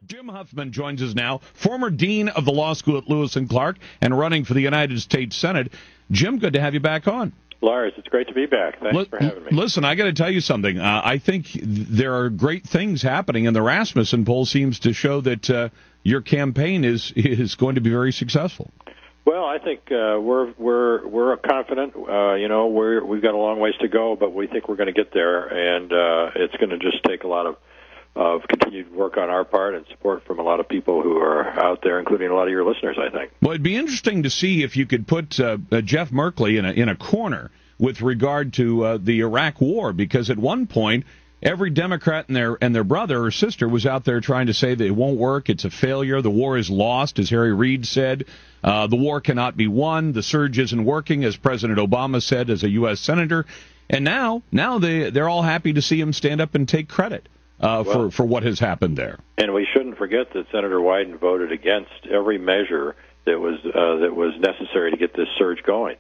Jim Huffman joins us now, former dean of the law school at Lewis and Clark and running for the United States Senate. Jim, good to have you back on. Lars, it's great to be back. Thanks for having me. Listen, I got to tell you something. I think there are great things happening, and the Rasmussen poll seems to show that your campaign is going to be very successful. Well, I think we're confident. We've got a long ways to go, but we think we're going to get there, and it's going to just take a lot of continued work on our part and support from a lot of people who are out there, including a lot of your listeners, I think. Well, it'd be interesting to see if you could put Jeff Merkley in a corner with regard to the Iraq War, because at one point, every Democrat and their brother or sister was out there trying to say that it won't work, it's a failure, the war is lost, as Harry Reid said, the war cannot be won, the surge isn't working, as President Obama said as a U.S. Senator, and now they're all happy to see him stand up and take credit. For what has happened there. And we shouldn't forget that Senator Wyden voted against every measure that was necessary to get this surge going,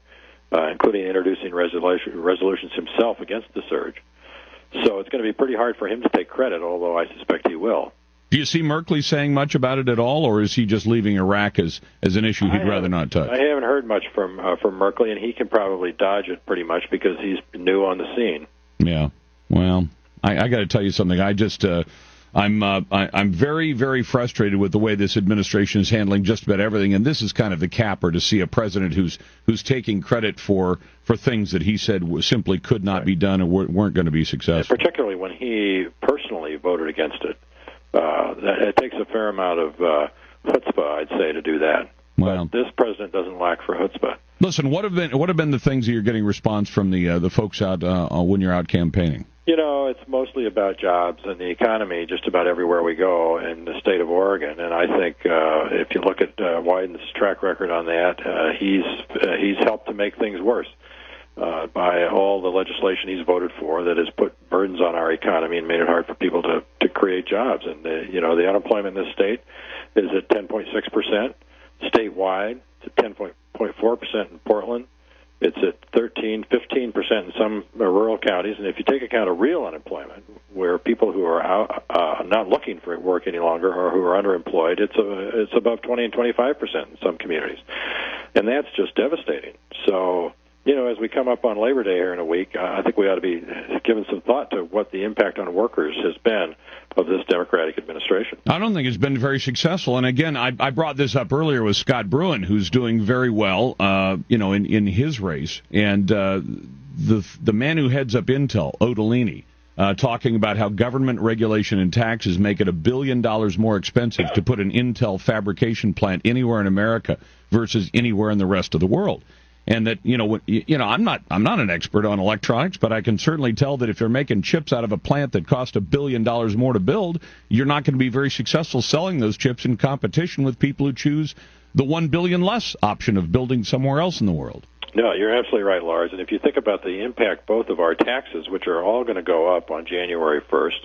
including introducing resolutions himself against the surge. So it's going to be pretty hard for him to take credit, although I suspect he will. Do you see Merkley saying much about it at all, or is he just leaving Iraq as an issue he'd rather not touch? I haven't heard much from Merkley, and he can probably dodge it pretty much because he's new on the scene. Yeah, well, I got to tell you something. I'm very, very frustrated with the way this administration is handling just about everything, and this is kind of the capper to see a president who's taking credit for things that he said simply could not be done and weren't going to be successful. And particularly when he personally voted against it. It takes a fair amount of chutzpah, I'd say, to do that. Well, but this president doesn't lack for chutzpah. Listen, what have been the things that you're getting response from the folks out when you're out campaigning? It's mostly about jobs and the economy just about everywhere we go in the state of Oregon. And I think if you look at Wyden's track record on that, he's helped to make things worse by all the legislation he's voted for that has put burdens on our economy and made it hard for people to create jobs. And the unemployment in this state is at 10.6%. Statewide, it's at 10.4% in Portland. It's at 15% in some rural counties. And if you take account of real unemployment, where people who are out, not looking for work any longer or who are underemployed, it's above 20 and 25% in some communities. And that's just devastating. So, as we come up on Labor Day here in a week, I think we ought to be giving some thought to what the impact on workers has been of this Democratic administration. I don't think it's been very successful. And again, I brought this up earlier with Scott Bruin, who's doing very well, in his race. And the man who heads up Intel, Odolini, talking about how government regulation and taxes make it $1 billion more expensive to put an Intel fabrication plant anywhere in America versus anywhere in the rest of the world. And that, I'm not an expert on electronics, but I can certainly tell that if you're making chips out of a plant that cost $1 billion more to build, you're not going to be very successful selling those chips in competition with people who choose the $1 billion less option of building somewhere else in the world. No, you're absolutely right, Lars. And if you think about the impact both of our taxes, which are all going to go up on January 1st,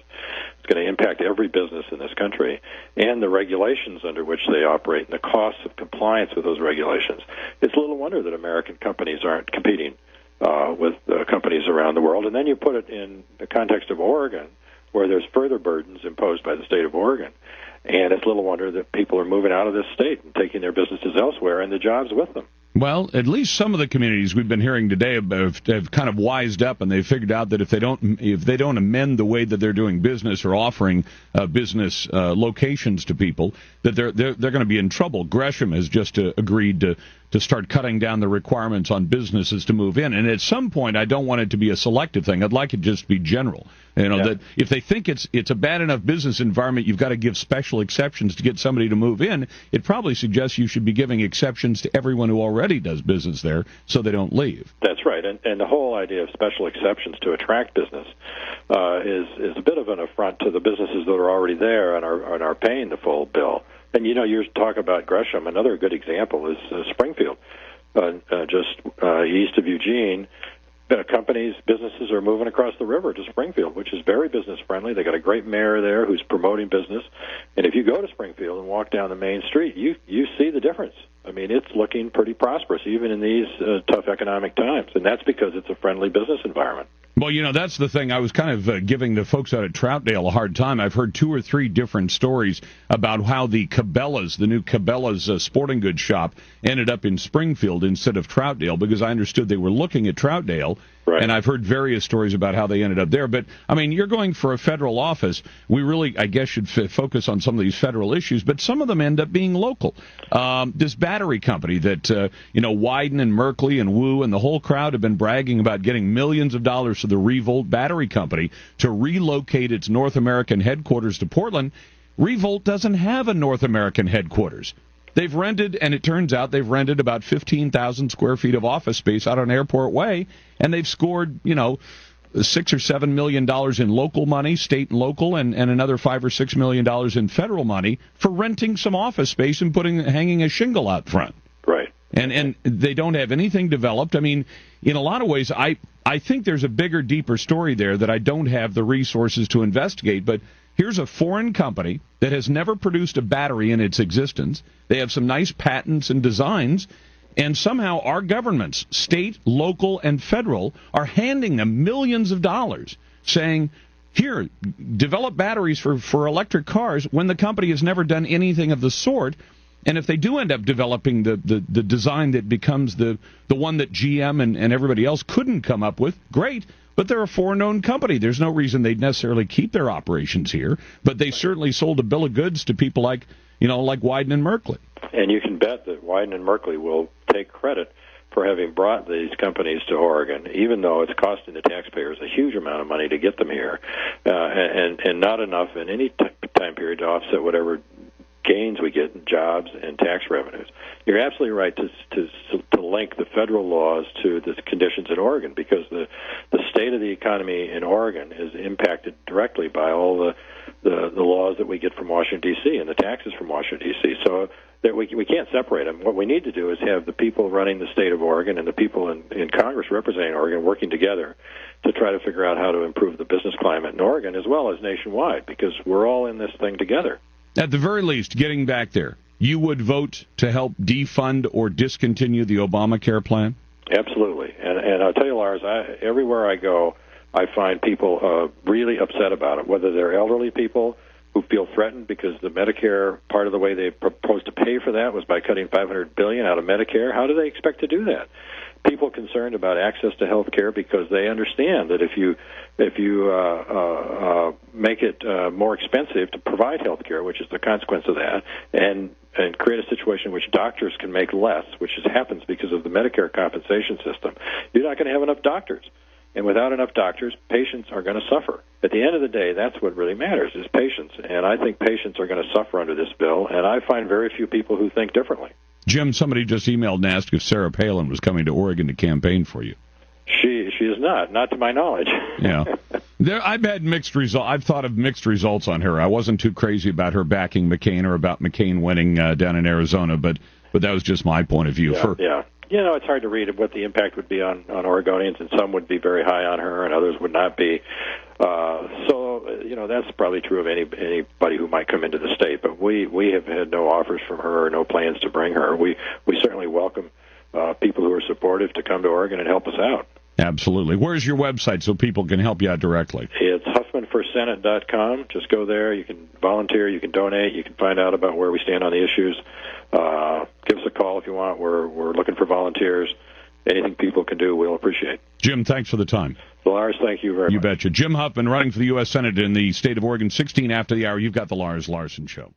it's going to impact every business in this country, and the regulations under which they operate and the costs of compliance with those regulations. It's little wonder that American companies aren't competing with companies around the world. And then you put it in the context of Oregon, where there's further burdens imposed by the state of Oregon. And it's little wonder that people are moving out of this state and taking their businesses elsewhere and the jobs with them. Well, at least some of the communities we've been hearing today have kind of wised up, and they've figured out that if they don't amend the way that they're doing business or offering business locations to people, that they're going to be in trouble. Gresham has just agreed to start cutting down the requirements on businesses to move in, and at some point, I don't want it to be a selective thing. I'd like it just to be general. That if they think it's a bad enough business environment, you've got to give special exceptions to get somebody to move in. It probably suggests you should be giving exceptions to everyone who already does business there so they don't leave. That's right. And the whole idea of special exceptions to attract business is a bit of an affront to the businesses that are already there and are paying the full bill. And, you talk about Gresham. Another good example is Springfield, just east of Eugene. Businesses are moving across the river to Springfield, which is very business friendly. They got a great mayor there who's promoting business. And if you go to Springfield and walk down the main street, you see the difference. I mean, it's looking pretty prosperous, even in these tough economic times. And that's because it's a friendly business environment. Well, that's the thing. I was kind of giving the folks out at Troutdale a hard time. I've heard 2 or 3 different stories about how the Cabela's, the new Cabela's sporting goods shop, ended up in Springfield instead of Troutdale, because I understood they were looking at Troutdale. Right. And I've heard various stories about how they ended up there. But, I mean, you're going for a federal office. We really, I guess, should focus on some of these federal issues, but some of them end up being local. This battery company that, Wyden and Merkley and Wu and the whole crowd have been bragging about getting millions of dollars to the Revolt Battery Company to relocate its North American headquarters to Portland. Revolt doesn't have a North American headquarters. They've rented, and it turns out they've rented about 15,000 square feet of office space out on Airport Way, and they've scored, $6 or $7 million in local money, state and local, and another $5 or $6 million in federal money for renting some office space and hanging a shingle out front. Right. And they don't have anything developed. I mean, in a lot of ways, I think there's a bigger, deeper story there that I don't have the resources to investigate, but here's a foreign company that has never produced a battery in its existence. They have some nice patents and designs, and somehow our governments, state, local, and federal, are handing them millions of dollars, saying, here, develop batteries for electric cars, when the company has never done anything of the sort. And if they do end up developing the design that becomes the one that GM and everybody else couldn't come up with, great. But they're a foreign-owned company. There's no reason they'd necessarily keep their operations here. But they certainly sold a bill of goods to people like Wyden and Merkley. And you can bet that Wyden and Merkley will take credit for having brought these companies to Oregon, even though it's costing the taxpayers a huge amount of money to get them here, and not enough in any time period to offset whatever gains we get in jobs and tax revenues. You're absolutely right to link the federal laws to the conditions in Oregon, because the state of the economy in Oregon is impacted directly by all the laws that we get from Washington, D.C., and the taxes from Washington, D.C. So that we can't separate them. What we need to do is have the people running the state of Oregon and the people in Congress representing Oregon working together to try to figure out how to improve the business climate in Oregon as well as nationwide, because we're all in this thing together. At the very least, getting back there, you would vote to help defund or discontinue the Obamacare plan? Absolutely. And I'll tell you, Lars, everywhere I go, I find people really upset about it, whether they're elderly people who feel threatened because the Medicare, part of the way they proposed to pay for that was by cutting $500 billion out of Medicare. How do they expect to do that? People concerned about access to health care because they understand that if you make it more expensive to provide health care, which is the consequence of that, and create a situation in which doctors can make less, which happens because of the Medicare compensation system, you're not going to have enough doctors. And without enough doctors, patients are going to suffer. At the end of the day, that's what really matters, is patients. And I think patients are going to suffer under this bill, and I find very few people who think differently. Jim, somebody just emailed and asked if Sarah Palin was coming to Oregon to campaign for you. She is not to my knowledge. Yeah. I've had mixed results. I've thought of mixed results on her. I wasn't too crazy about her backing McCain or about McCain winning down in Arizona, but that was just my point of view. Yeah. It's hard to read what the impact would be on Oregonians, and some would be very high on her, and others would not be. That's probably true of anybody who might come into the state. But we have had no offers from her or no plans to bring her. We certainly welcome people who are supportive to come to Oregon and help us out. Absolutely. Where's your website so people can help you out directly? It's HuffmanForSenate.com. Just go there. You can volunteer. You can donate. You can find out about where we stand on the issues. Give us a call if you want. We're looking for volunteers. Anything people can do, we'll appreciate. Jim, thanks for the time. Lars, thank you very much. You betcha. Jim Huffman, running for the U.S. Senate in the state of Oregon, 16 after the hour. You've got the Lars Larson Show.